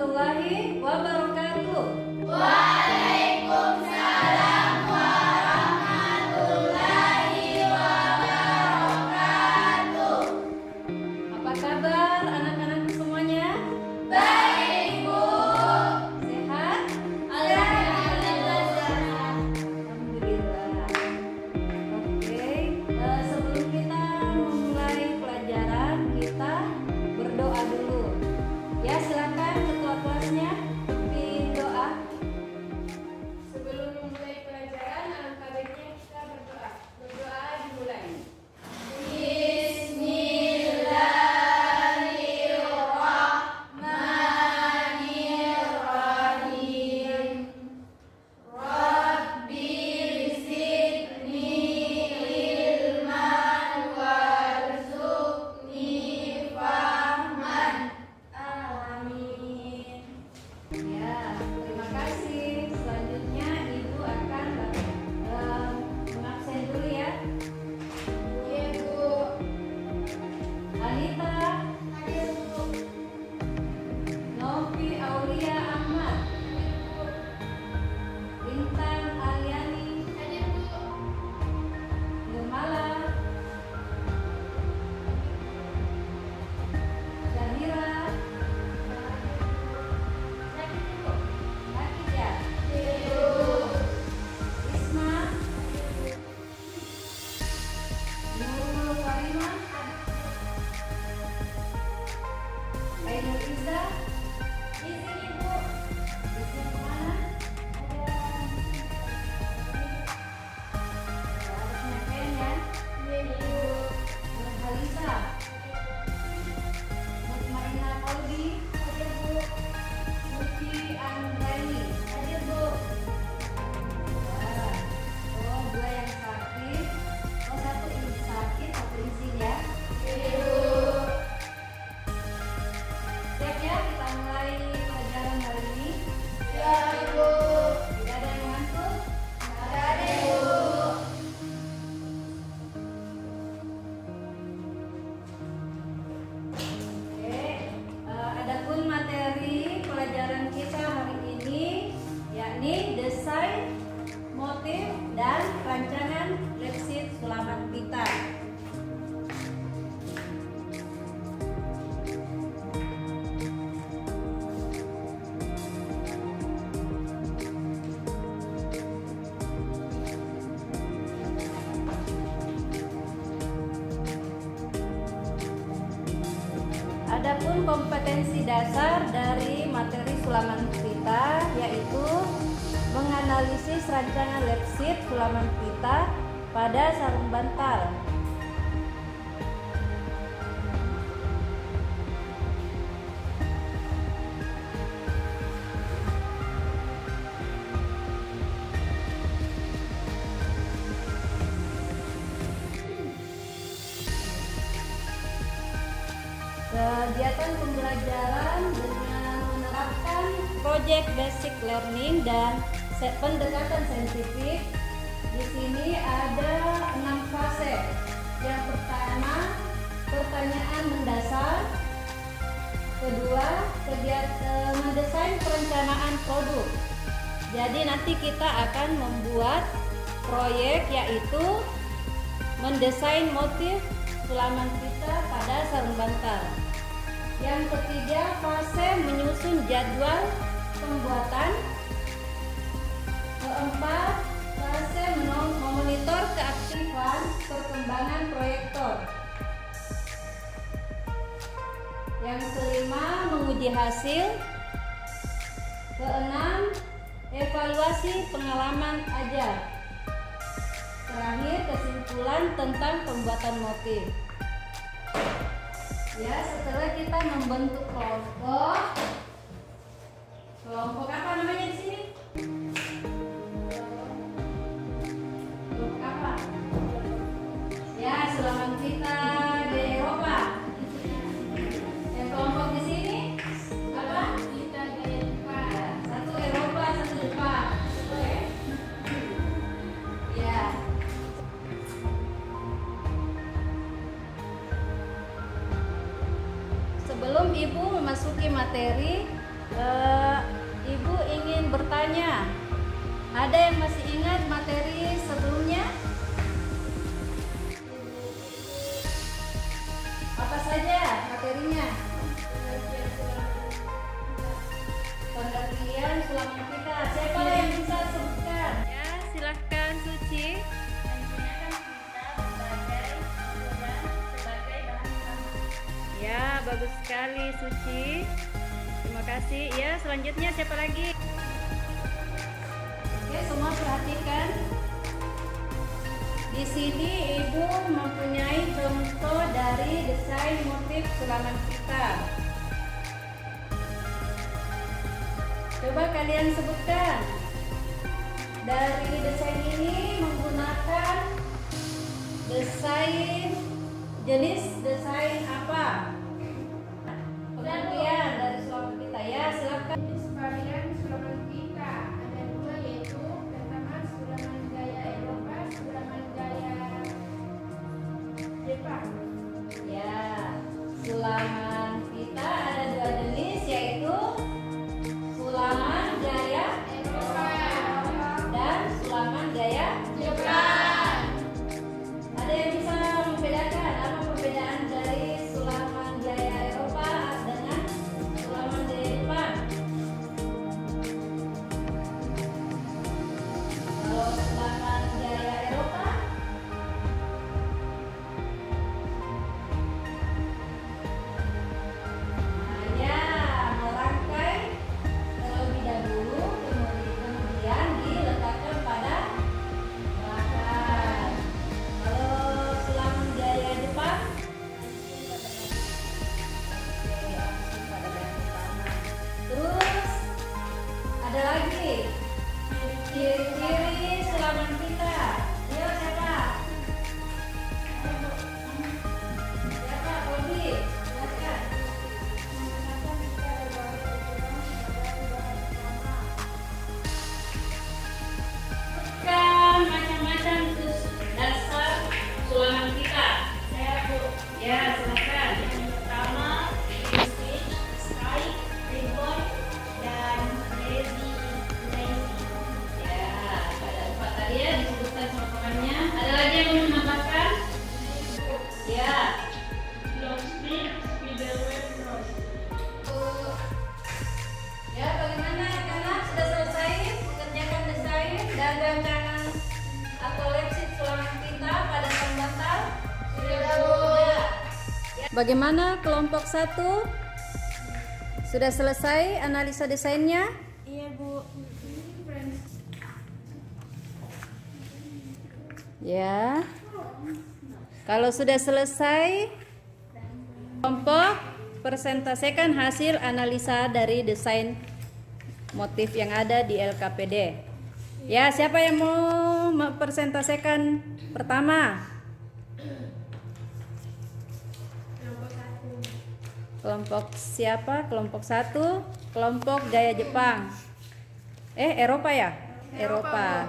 warahmatullahi wabarakatuh. Waalaikumsalam warahmatullahi wabarakatuh. Apa kabar anak-anakku semuanya? Baik, Bu. Sehat? Alhamdulillah sehat. Alhamdulillah. Oke, sebelum kita memulai pelajaran, kita berdoa dulu. Ya, silakan ketua kelasnya pimpin doa. Sebelum memulai pelajaran, alangkah baiknya kita berdoa. Berdoa dimulai. Bismillahirrahmanirrahim. Rabbi zidni ilman warzuqni fahman. Amin. Ya, terima kasih. Selanjutnya Ibu akan mengabsen dulu ya. Iya, Bu. Anita Hadir, Bu. Novi Aulia Ahmad, Intan Aliani, Hadir, Bu. Gemala, Zahira, Hadir, Bu. Khadijah, Hadir, Bu. Isma, Nurul Karimah, Ainul Iza, Di sini, Bu. di sini mana? Harusnya keren ya. Nurhaliza, Mutmainah Kolbi, Muci Anggreni. Hadir, Bu. Wah, oh dua yang sakit, oh satu ini sakit, satu di sini ya. Hadir, Bu. Siap ya, kita mulai pelajaran hari ini. Siap, Bu. Tidak ada yang ngantuk. Hadir, Bu. Oke, adapun materi pelajaran kita hari ini yakni desain, motif, dan rancangan website Sulaman Pita. Adapun kompetensi dasar dari materi Sulaman Pita yaitu menganalisis rancangan website Sulaman Pita pada sarung bantal. Kegiatan pembelajaran dengan menerapkan project basic learning dan pendekatan saintifik. Di sini ada 6 fase. Yang pertama, pertanyaan mendasar. Kedua, kegiatan mendesain perencanaan produk. Jadi nanti kita akan membuat proyek yaitu mendesain motif Sulaman Pita pada sarung bantal. Yang ketiga, fase menyusun jadwal pembuatan. Keempat, fase memonitor keaktifan perkembangan proyektor. Yang kelima, menguji hasil. Keenam, evaluasi pengalaman ajar. Terakhir, kesimpulan tentang pembuatan motif. Ya, setelah kita membentuk kelompok apa namanya di sini? Kelompok apa? Ya, Sulaman Pita di Eropa. Yang kelompok di sini apa? Kita dari Jepang. Satu Eropa, satu Jepang. Oke. Ya. Sebelum Ibu memasuki materi, Ibu ingin bertanya, ada yang masih ingat materi sebelumnya? Apa saja materinya? Pengertian sulaman kita. Siapa yang bisa sebutkan? Ya, silahkan Suci. Ya, bagus sekali Suci. Terima kasih. Ya, selanjutnya siapa lagi? Oke, semua perhatikan. Di sini Ibu mempunyai contoh dari desain motif sulaman kita. Coba kalian sebutkan. Dari desain ini menggunakan jenis desain apa? Pengertian dari sulaman kita ya, silakan. Jenis varian sulaman kita ada dua, yaitu pertama sulaman gaya Eropa, sulaman gaya Jepang. Ya, sulaman kita ada dua jenis, yaitu sulaman gaya Eropa dan sulaman gaya Jepang. Ada yang bisa membedakan apa perbedaan dari sulaman gaya Eropa dengan sulaman gaya Jepang? Kalau sulaman gaya Eropa, hanya merangkai terlebih dahulu, kemudian diletakkan pada belakang. Kalau sulaman gaya Jepang, langsung pada bagian pertama. Terus ada lagi ciri-ciri sulaman kita. Ayo siapa? Siapa? Bobby, silakan. Kan macam-macam dasar sulaman kita. Saya Bu. Ya, silakan. Yang pertama, stitch, strike, ribbon, dan lazy. Ya, ada 4 tadi ya disebutkan sama temannya. Ada lagi yang mau menambahkan? Ya. Ya, bagaimana anak sudah selesai mengerjakan desain dan rancangan atau lepsit sulaman kita pada pembatal? Sudah, Bu. Ya. Bagaimana kelompok 1? Sudah selesai analisa desainnya? Iya, Bu. Ya. Kalau sudah selesai, kelompok presentasikan hasil analisa dari desain motif yang ada di LKPD. Ya, siapa yang mau mempresentasikan pertama? Kelompok 1. Kelompok siapa? Kelompok 1, kelompok gaya Jepang. Eropa ya? Eropa.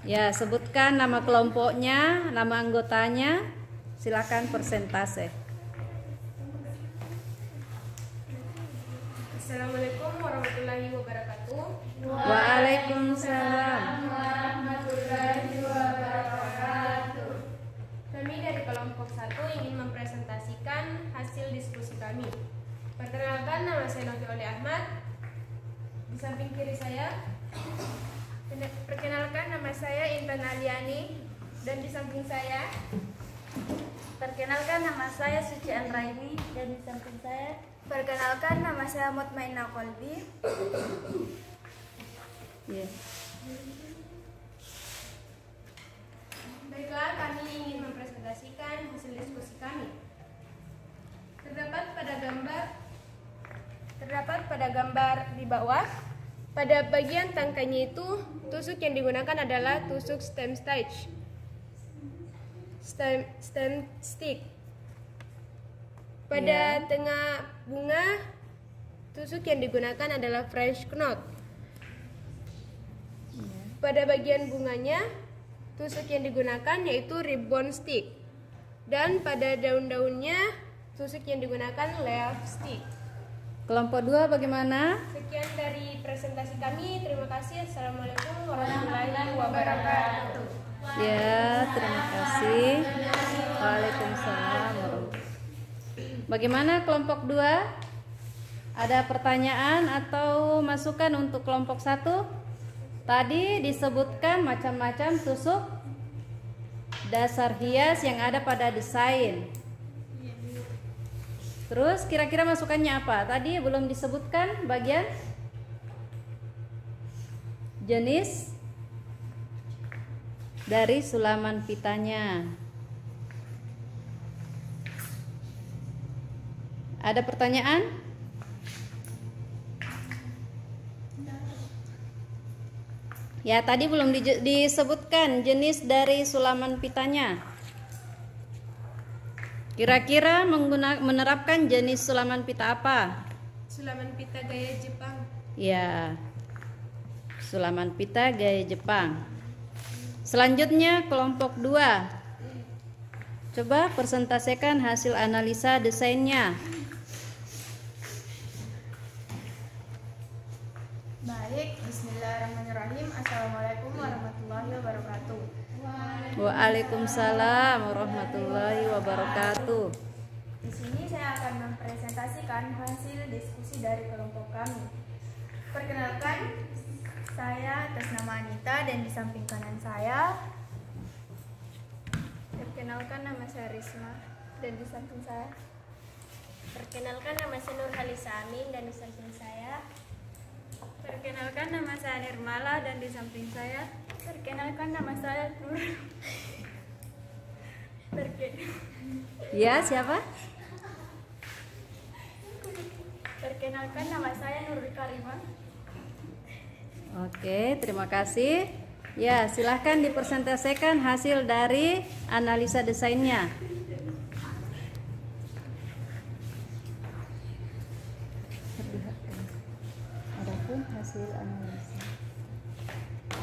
Ya, sebutkan nama kelompoknya, nama anggotanya. Silakan persentase. Assalamualaikum warahmatullahi wabarakatuh. Waalaikumsalam. Warahmatullahi wabarakatuh. Kami dari kelompok 1 ingin mempresentasikan hasil diskusi kami. Perkenalkan, nama saya Novi Oli Ahmad. Di samping kiri saya. Perkenalkan, nama saya Intan Aliani. Dan di samping saya. Perkenalkan, nama saya Suci Anraini, dan di samping saya. Perkenalkan, nama saya Mutmainah Kolbi. Ya. Baiklah, kami ingin mempresentasikan hasil diskusi kami. Terdapat pada gambar di bawah. Pada bagian tangkainya itu, tusuk yang digunakan adalah tusuk stem stick. Pada tengah bunga, tusuk yang digunakan adalah French knot. Pada bagian bunganya, tusuk yang digunakan yaitu ribbon stick. Dan pada daun-daunnya, tusuk yang digunakan leaf stick. Kelompok 2 bagaimana? Sekian dari presentasi kami. Terima kasih. Assalamualaikum warahmatullahi wabarakatuh. Ya, terima kasih. Waalaikumsalam warahmatullahi. Bagaimana kelompok 2? Ada pertanyaan atau masukan untuk kelompok 1? Tadi disebutkan macam-macam tusuk dasar hias yang ada pada desain. Terus kira-kira masukannya apa? Tadi belum disebutkan bagian jenis dari sulaman pitanya. Ada pertanyaan? Ya, tadi belum disebutkan jenis dari sulaman pitanya. Kira-kira menerapkan jenis sulaman pita apa? Sulaman pita gaya Jepang. Ya, sulaman pita gaya Jepang. Selanjutnya kelompok 2. Coba presentasikan hasil analisa desainnya. Baik, bismillahirrahmanirrahim. Assalamualaikum warahmatullahi wabarakatuh. Waalaikumsalam warahmatullahi wabarakatuh. Di sini saya akan mempresentasikan hasil diskusi dari kelompok kami. Perkenalkan, saya atas nama Anita dan di samping kanan saya. Perkenalkan, nama saya Risma dan di samping saya. Perkenalkan, nama saya Nurhalisa Amin dan di samping saya. Perkenalkan, nama saya Nirmala dan di samping saya. Perkenalkan, nama saya Nur. Ya, siapa? Perkenalkan, nama saya Nurul Karimah. Oke, terima kasih. Ya, silahkan dipresentasikan hasil dari analisa desainnya.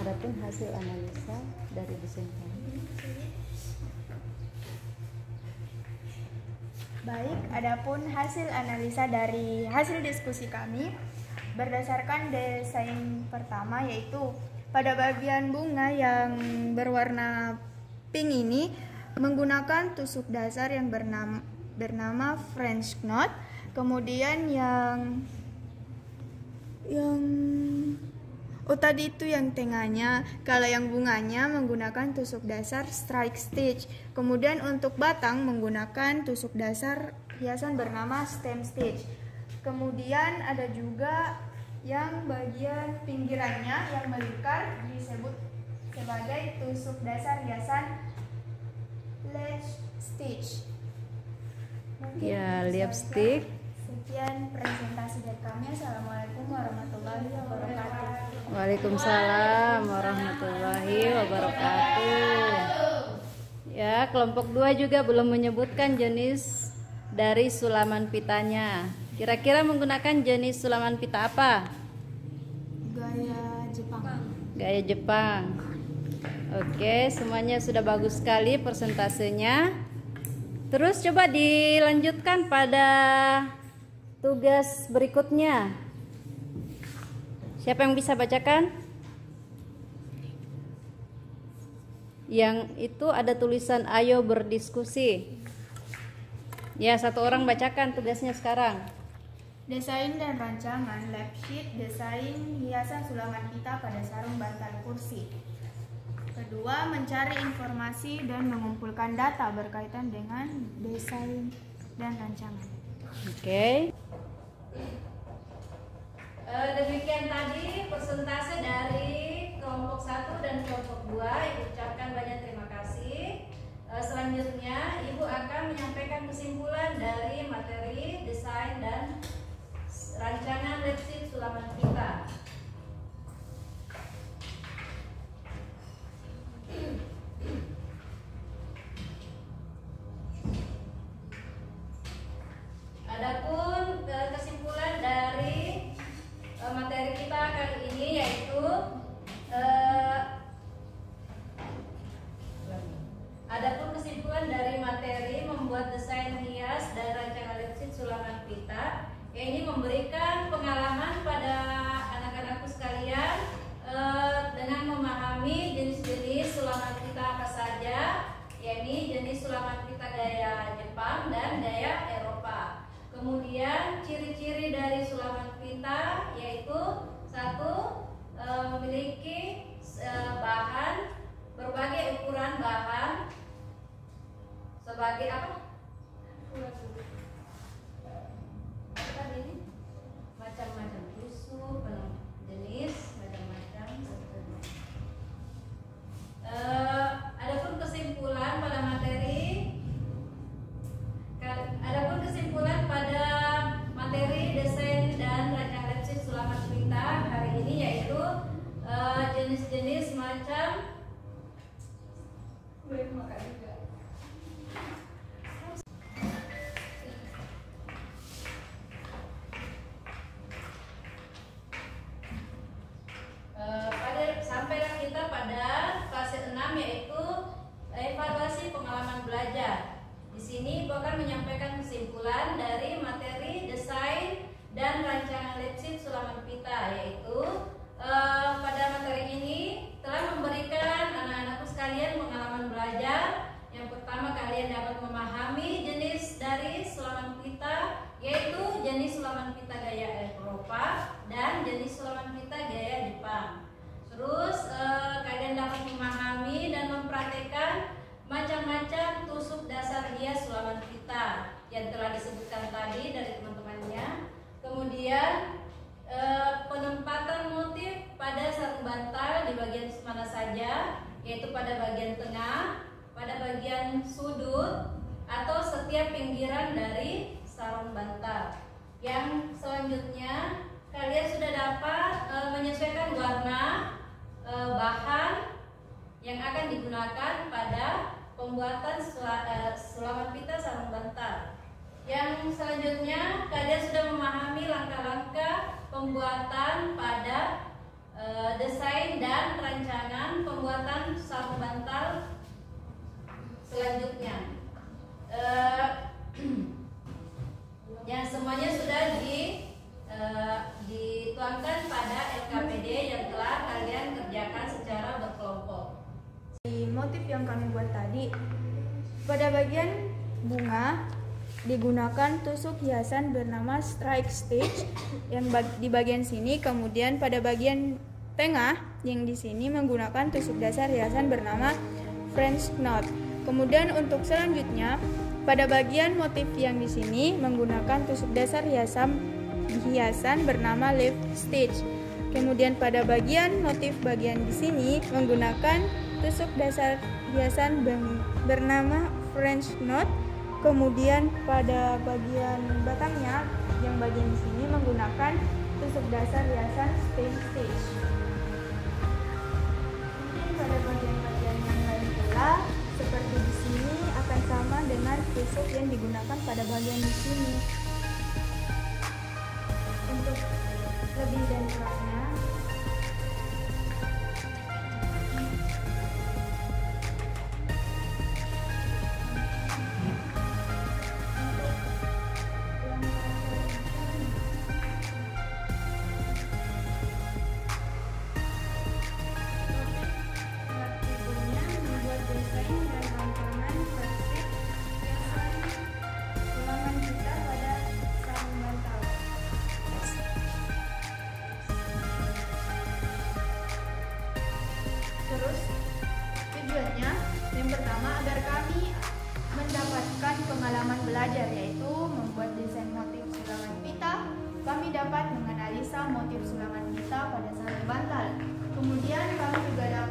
Adapun hasil analisa dari desain kami. Baik, adapun hasil analisa dari hasil diskusi kami berdasarkan desain pertama, yaitu pada bagian bunga yang berwarna pink ini menggunakan tusuk dasar yang bernama French knot. Kemudian tadi itu yang tengahnya, kalau yang bunganya menggunakan tusuk dasar strike stitch. Kemudian untuk batang menggunakan tusuk dasar hiasan bernama stem stitch. Kemudian ada juga yang bagian pinggirannya yang melingkar disebut sebagai tusuk dasar hiasan ledge stitch. Ya, lipstick. Sekian presentasi dari kami. Assalamualaikum warahmatullahi wabarakatuh. Waalaikumsalam warahmatullahi wabarakatuh. Ya, kelompok 2 juga belum menyebutkan jenis dari sulaman pitanya. Kira-kira menggunakan jenis sulaman pita apa? Gaya Jepang. Gaya Jepang. Oke, semuanya sudah bagus sekali persentasenya. Terus coba dilanjutkan pada tugas berikutnya. Siapa yang bisa bacakan? Yang itu ada tulisan ayo berdiskusi. Ya, satu orang bacakan tugasnya sekarang. Desain dan rancangan lap sheet desain hiasan sulaman pita pada sarung bantal kursi. Kedua, mencari informasi dan mengumpulkan data berkaitan dengan desain dan rancangan. Oke. Demikian tadi persentase dari kelompok 1 dan kelompok 2. Ibu ucapkan banyak terima kasih. Selanjutnya Ibu akan menyampaikan kesimpulan dari materi desain dan rancangan lap sheet sulaman pita. Adapun kesimpulan dari materi kita kali ini yaitu adapun kesimpulan dari materi membuat desain hias dan rancangan lap sheet sulaman pita, ini memberikan macam. Boleh makan juga. Sampailah kita pada fase 6, yaitu evaluasi pengalaman belajar. Di sini Ibu akan menyampaikan kesimpulan dari materi desain dan rancangan Lipsit Sulaman Pita, yaitu pada materi ini telah memberikan anak-anakku sekalian pengalaman belajar. Yang pertama, kalian dapat memahami jenis dari Sulaman Pita, yaitu jenis Sulaman Pita gaya Eropa dan jenis Sulaman Pita gaya Jepang. Terus kalian dapat memahami dan mempraktekkan macam-macam tusuk dasar hias Sulaman Pita yang telah disebutkan tadi dari teman-temannya. Kemudian penempatan motif pada sarung bantal di bagian mana saja, yaitu pada bagian tengah, pada bagian sudut, atau setiap pinggiran dari sarung bantal. Yang selanjutnya, kalian sudah dapat menyesuaikan warna bahan yang akan digunakan pada pembuatan Sulaman Pita sarung bantal. Yang selanjutnya, kalian sudah memahami langkah-langkah pembuatan pada desain dan rancangan pembuatan sarung bantal selanjutnya. Yang semuanya sudah dituangkan pada LKPD yang telah kalian kerjakan secara berkelompok. Di motif yang kami buat tadi, pada bagian bunga digunakan tusuk hiasan bernama strike stitch yang di bagian sini, kemudian pada bagian tengah yang di sini menggunakan tusuk dasar hiasan bernama French knot. Kemudian untuk selanjutnya, pada bagian motif yang di sini menggunakan tusuk dasar hiasan bernama leaf stitch. Kemudian pada bagian motif bagian di sini menggunakan tusuk dasar hiasan bernama French knot. Kemudian pada bagian batangnya yang bagian di sini menggunakan tusuk dasar hiasan stem stitch. Kemudian pada bagian-bagian yang lain pula seperti di sini akan sama dengan tusuk yang digunakan pada bagian di sini. Untuk lebih dan kurangnya, tujuannya yang pertama agar kami mendapatkan pengalaman belajar, yaitu membuat desain motif Sulaman Pita. Kami dapat menganalisa motif Sulaman Pita pada sarung bantal. Kemudian kami juga dapat